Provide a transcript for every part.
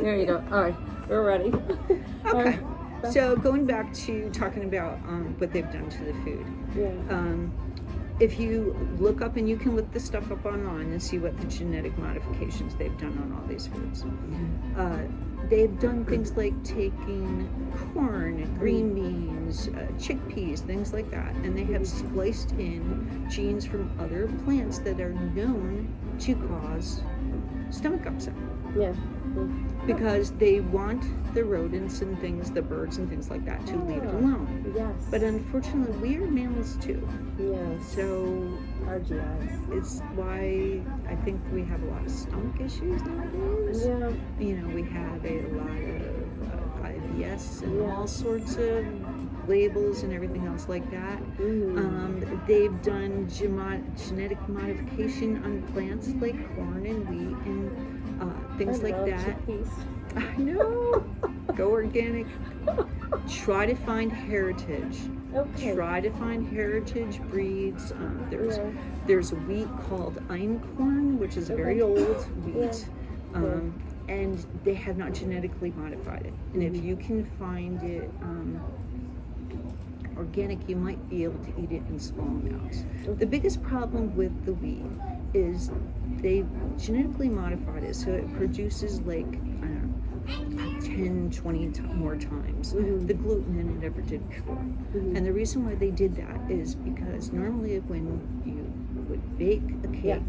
There you go. All right, we're ready. Okay. So going back to talking about what they've done to the food. Yeah. If you look up, and you can look this stuff up online and see what the genetic modifications they've done on all these foods. They've done things like taking corn, green beans, chickpeas, things like that, and they have spliced in genes from other plants that are known to cause stomach upset. Yeah. Because they want the rodents and things, the birds and things like that, to leave it alone. Yes. But unfortunately, we are mammals too. Yes. So RGIs. it's why I think we have a lot of stomach issues nowadays. Yeah. You know, we have a lot of IBS and all sorts of labels and everything else like that. They've done genetic modification on plants like corn and wheat and things like that. Chickpeas. I know. Go organic. Try to find heritage. Okay. Try to find heritage breeds. There's a wheat called einkorn, which is a very old wheat. And they have not genetically modified it. And if you can find it organic, you might be able to eat it in small amounts. The biggest problem with the wheat is they genetically modified it so it produces like, I don't know, 10, 20 more times the gluten than it ever did before. And the reason why they did that is because normally when you would bake a cake,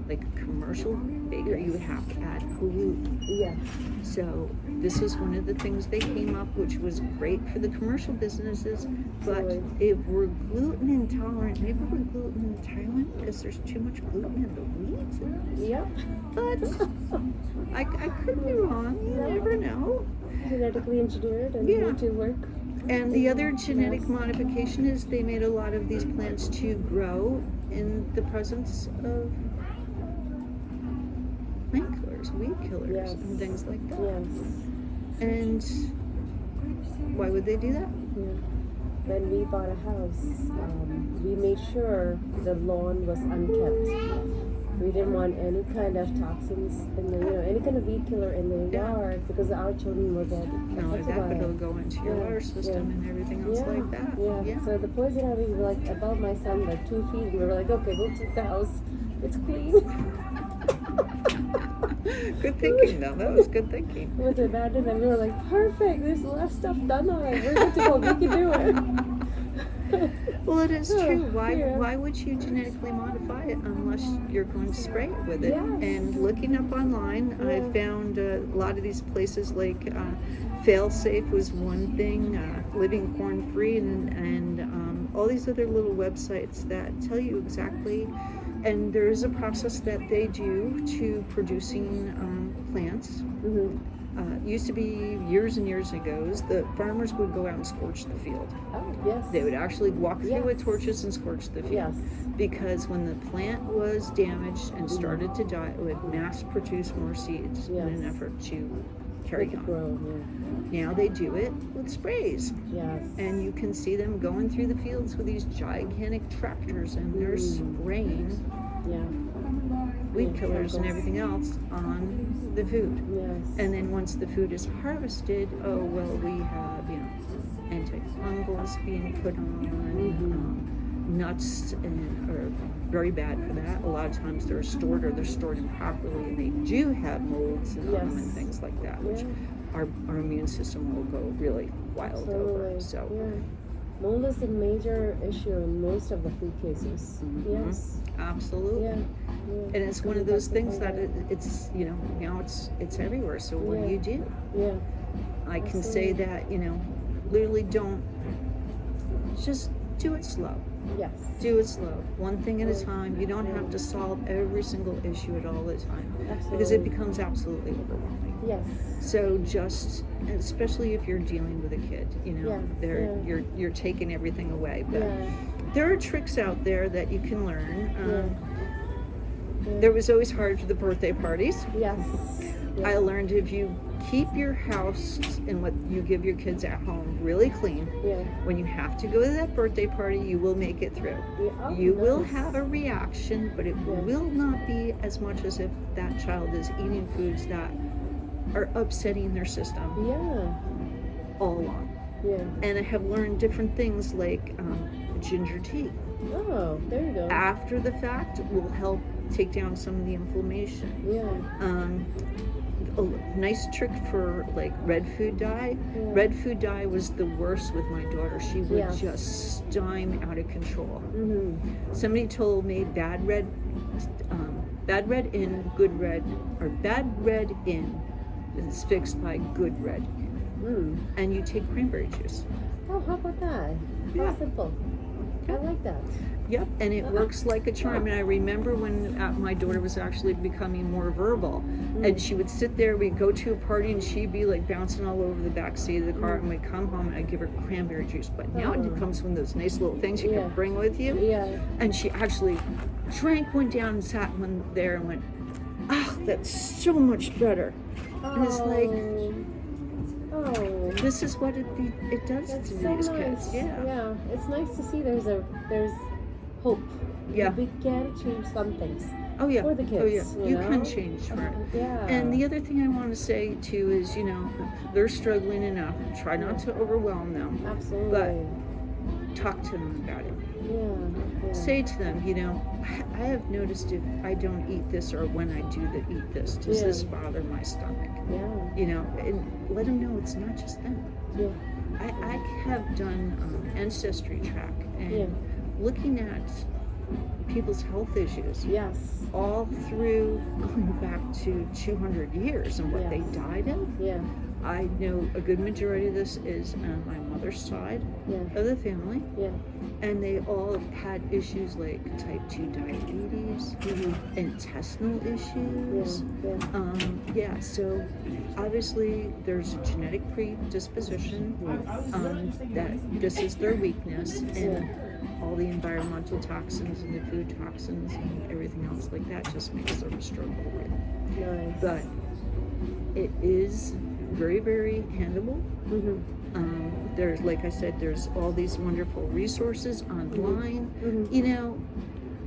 like a commercial baker, you would have to add gluten. Yeah. So this was one of the things they came up, which was great for the commercial businesses. But if we're gluten intolerant, maybe we're gluten intolerant because there's too much gluten in the wheat. Yep. But I could be wrong. You never know. Genetically engineered and made to work. And the other genetic modification is they made a lot of these plants to grow in the presence of plant killers, weed killers, and things like that. And why would they do that? When we bought a house, we made sure the lawn was unkept. We didn't want any kind of toxins in the, any kind of weed killer in the yard because our children will get Not only that, but it'll go into your water system and everything else like that. So the poison ivy was like above my son, like 2 feet. And we were like, okay, we'll take the house. It's clean. Good thinking, though. That was good thinking. It was abandoned, and we were like, perfect. There's less stuff done on it. We're good to go. We can do it. Well, it is true. Why would you genetically modify it unless you're going to spray it with it? And looking up online, I found a lot of these places like Failsafe was one thing, Living Corn Free, and all these other little websites that tell you exactly. And there is a process that they do to producing plants. Used to be years and years ago, the farmers would go out and scorch the field. Oh, yes. They would actually walk through with torches and scorch the field. Because when the plant was damaged and started to die, it would mass produce more seeds in an effort to carry on. Now they do it with sprays. And you can see them going through the fields with these gigantic tractors, and they're spraying weed killers and everything else on the food. And then once the food is harvested, we have, antifungals being put on, nuts are very bad for that. A lot of times they're stored improperly, and they do have molds in them and things like that, which our immune system will go really wild over. So mold is a major issue in most of the food cases. Absolutely. And it's one of those things that it's now it's everywhere. So what do you do? I can say that literally don't, just do it slow. Do it slow, one thing at a time. You don't have to solve every single issue at all the time because it becomes absolutely overwhelming. So just, especially if you're dealing with a kid, you're taking everything away. But there are tricks out there that you can learn. There was always hard for the birthday parties. I learned if you keep your house and what you give your kids at home really clean, when you have to go to that birthday party, you will make it through. You will have a reaction, but it will not be as much as if that child is eating foods that are upsetting their system all along. And I have learned different things like ginger tea. Oh, there you go. After the fact will help take down some of the inflammation. A nice trick for like red food dye. Red food dye was the worst with my daughter. She would just stime out of control. Somebody told me bad red in, good red, or bad red in is fixed by good red in. And you take cranberry juice. Oh, how about that? How simple. I like that. Yep, and it works like a charm. And I remember when my daughter was actually becoming more verbal, and she would sit there, we'd go to a party, and she'd be like bouncing all over the back seat of the car, and we'd come home, and I'd give her cranberry juice. But now it comes from those nice little things you can bring with you. And she actually drank one down and sat one there and went, oh, that's so much better. And it's like, this is what it does to these kids. Yeah, it's nice to see there's hope. We can change some things. For the kids. You can change for it. And the other thing I want to say too is, they're struggling enough. Try not to overwhelm them. Absolutely. But talk to them about it. Say to them, I have noticed if I don't eat this, or when I do eat this, does this bother my stomach? And let them know it's not just them. I have done ancestry track and looking at people's health issues. All through going back to 200 years and what they died of. I know a good majority of this is on my mother's side of the family. And they all had issues like type 2 diabetes, intestinal issues. So obviously there's a genetic predisposition that this is their weakness, and all the environmental toxins and the food toxins and everything else like that just makes them struggle with. But it is very, very handleable. There's, like I said, there's all these wonderful resources online,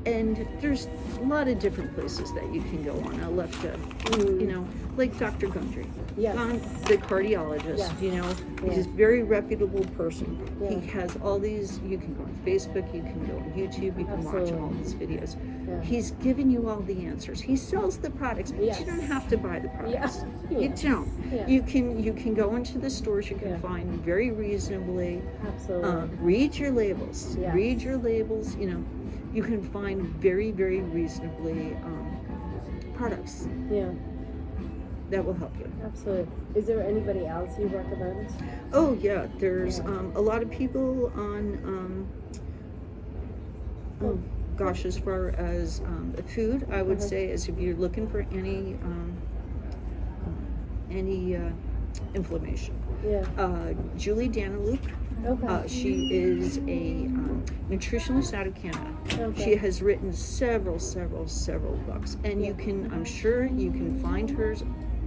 and there's a lot of different places that you can go on. I love to, like Dr. Gundry, the cardiologist, he's a very reputable person. He has all these, you can go on Facebook, you can go on YouTube, you can watch all his videos. He's giving you all the answers. He sells the products, but you don't have to buy the products. You don't. You can go into the stores, you can find very reasonably. Read your labels. Read your labels, you can find very, very reasonably products that will help you. Absolutely. Is there anybody else you recommend? Oh yeah, there's a lot of people on as far as food, I would say, is if you're looking for any inflammation. Julie Daniluk. She is a nutritionist out of Canada. She has written several books, and you can, I'm sure you can find her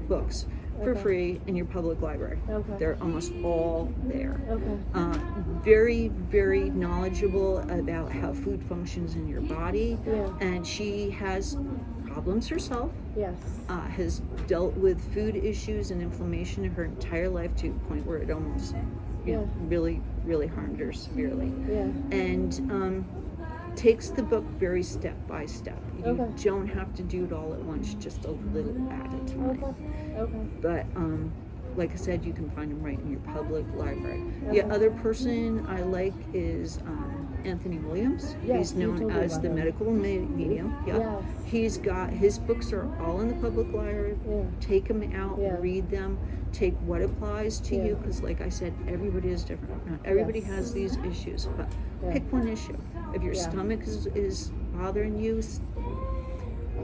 books for free in your public library. They're almost all there. Very, very knowledgeable about how food functions in your body, and she has problems herself. Has dealt with food issues and inflammation in her entire life to the point where it almost really, really harmed her severely. And takes the book very step by step. You don't have to do it all at once, just a little at a time. But like I said, you can find them right in your public library. The other person I like is Anthony Williams. He's known as the medical medium. He's got, his books are all in the public library. Take them out, read them, take what applies to you, because like I said, everybody is different. Not everybody has these issues, but pick one issue. If your stomach is bothering you,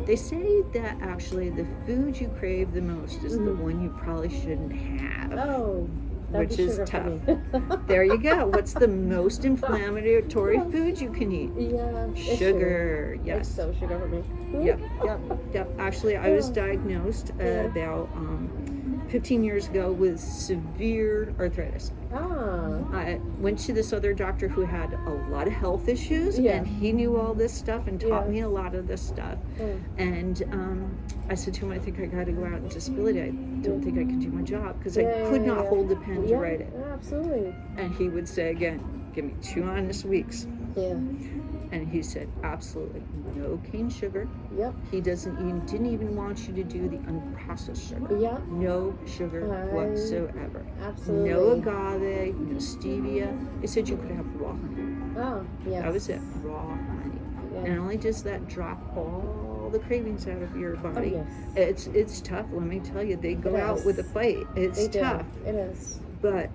they say that actually the food you crave the most is the one you probably shouldn't have. Which is tough. There you go. What's the most inflammatory food you can eat? Sugar. Yes. It's so sugar for me. Yep. Actually, I was diagnosed about 15 years ago with severe arthritis. I went to this other doctor who had a lot of health issues, and he knew all this stuff and taught me a lot of this stuff. And I said to him, I think I got to go out in disability. I don't think I can do my job because I could not hold a pen to write it. Absolutely. And he would say again, give me 2 honest weeks. Yeah. And he said, absolutely no cane sugar. Yep. He didn't even want you to do the unprocessed sugar. Yep. No sugar whatsoever. Absolutely. No agave, no stevia. He said you could have raw honey. Oh, yes. That was it, raw honey. Yeah. And only does that drop all the cravings out of your body. Oh, yes. It's tough, let me tell you. They go out with a fight. It's tough. It is. But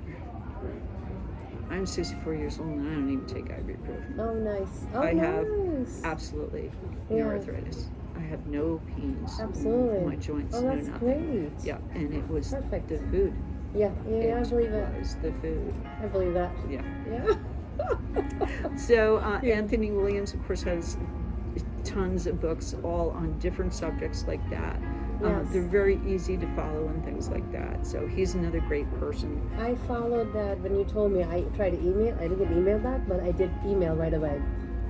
I'm 64 years old and I don't even take ibuprofen. Oh, nice. Oh, I have nice. absolutely no arthritis. I have no pains Absolutely. in my joints. Oh, that's nothing. great. Yeah, and it was Perfect. the food. Yeah, I believe it. It was the food. I believe that. Yeah. Yeah. So Anthony Williams, of course, has tons of books all on different subjects like that. Yes. They're very easy to follow and things like that. So he's another great person. I followed that when you told me. I tried to email. I didn't get email back, but I did email right away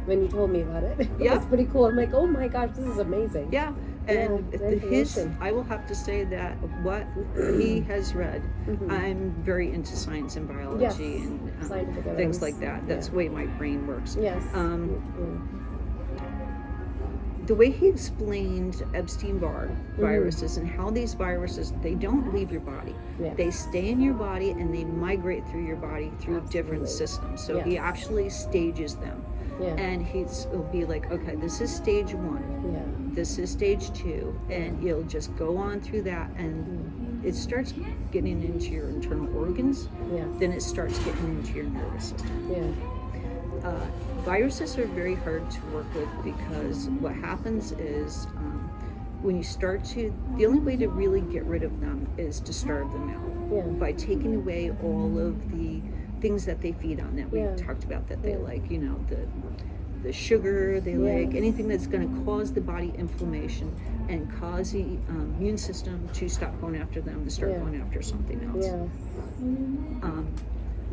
when you told me about it. It was pretty cool. I'm like, oh my gosh, this is amazing. Yeah. And I will have to say that what he has read, I'm very into science and biology and things like that. That's the way my brain works. Yes. The way he explained Epstein-Barr viruses and how these viruses, they don't leave your body. They stay in your body and they migrate through your body through different systems. So he actually stages them. And he'll be like, okay, this is stage 1. This is stage 2. And you'll just go on through that and it starts getting into your internal organs. Then it starts getting into your nervous system. Viruses are very hard to work with because what happens is when you start to, the only way to really get rid of them is to starve them out by taking away all of the things that they feed on that we talked about that they like, you know, the sugar they like, anything that's going to cause the body inflammation and cause the immune system to stop going after them and start going after something else.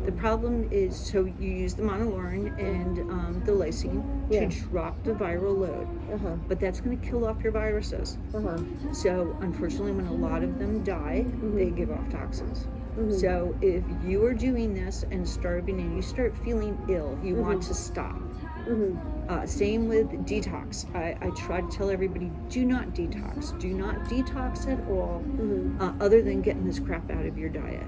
The problem is, so you use the monolaurin and the lysine to drop the viral load, but that's going to kill off your viruses. So unfortunately, when a lot of them die, they give off toxins. So if you are doing this and starving and you start feeling ill, you want to stop. Same with detox. I try to tell everybody, do not detox. Do not detox at all, other than getting this crap out of your diet.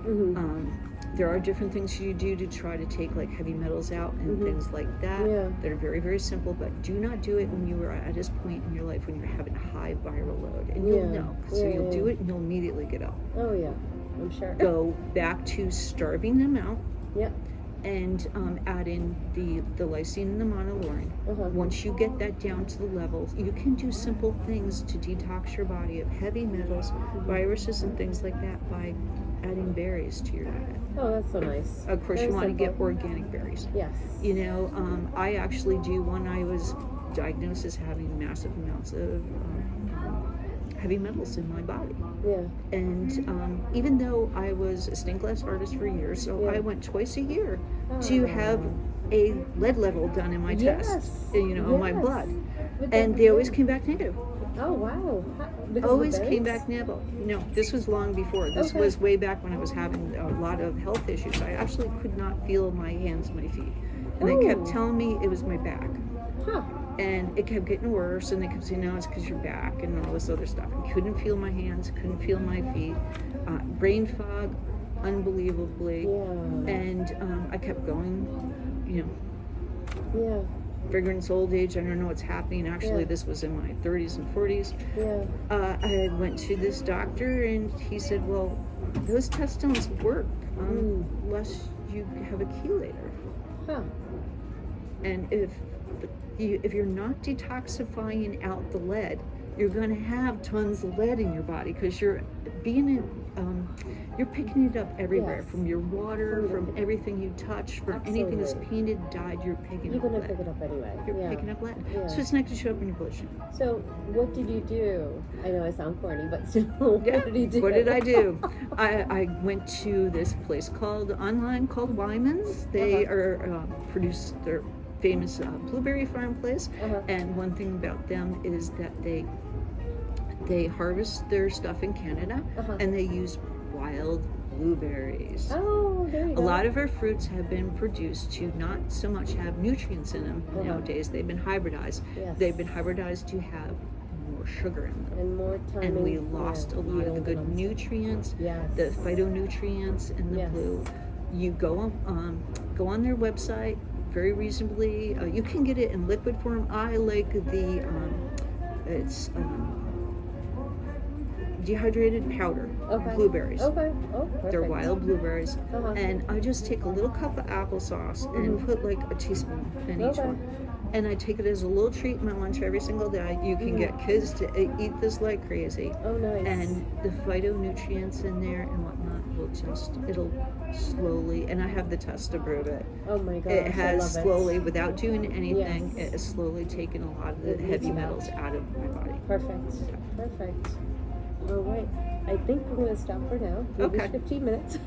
There are different things you do to try to take like heavy metals out and things like that that are very, very simple, but do not do it when you are at this point in your life when you're having a high viral load. And you'll know. So you'll do it and you'll immediately get up. Oh yeah, I'm sure. Go back to starving them out. And add in the lysine and the monolaurin. Once you get that down to the levels, you can do simple things to detox your body of heavy metals, viruses, and things like that by adding berries to your diet. Oh, that's so nice. Of course, Very you want simple. to get organic berries. Yes. You know, I actually do. When I was diagnosed as having massive amounts of heavy metals in my body. And even though I was a stained glass artist for years, so I went twice a year to have a lead level done in my test, you know, in my blood. And they always came back negative. Oh, wow. Always came back negative. No, this was long before. This was way back when I was having a lot of health issues. I actually could not feel my hands and my feet. And they kept telling me it was my back. And it kept getting worse, and they kept saying, no, it's because you're back, and all this other stuff. I couldn't feel my hands, couldn't feel my feet. Brain fog, unbelievably. And I kept going, you know, figuring it's old age, I don't know what's happening. Actually, this was in my 30s and 40s. I went to this doctor, and he said, well, those tests don't work unless you have a chelator. And if you're not detoxifying out the lead, you're going to have tons of lead in your body because you're being you're picking it up everywhere, Yes. from your water, from Absolutely. everything you touch, from anything that's Absolutely. painted, dyed, you're picking You're up gonna lead. pick it up anyway. You're Yeah. picking up lead. Yeah. So it's not going to show up in your pollution. So what did you do? I know I sound corny, but still, Yeah. what did you do? What did I do? I went to this place called Wyman's. They produce their famous blueberry farm place. And one thing about them is that they harvest their stuff in Canada, and they use wild blueberries. Oh, there you go. A lot of our fruits have been produced to not so much have nutrients in them nowadays. They've been hybridized. Yes. They've been hybridized to have more sugar in them. And more time. And we lost a lot of the good nutrients, the phytonutrients in the blue. You go on their website very reasonably. You can get it in liquid form. I like it's dehydrated powder blueberries. Okay. Oh, perfect. They're wild blueberries. And I just take a little cup of applesauce and put like a teaspoon in each one. And I take it as a little treat in my lunch every single day. You can get kids to eat this like crazy. Oh, nice. And the phytonutrients in there and whatnot will it'll slowly, and I have the test to prove it. Oh my gosh, It has I love slowly, it. without doing anything, Yes. it has slowly taken a lot of the It heavy eats metals out of my body. Perfect. All right. I think we're going to stop for now. We've Okay. reached 15 minutes.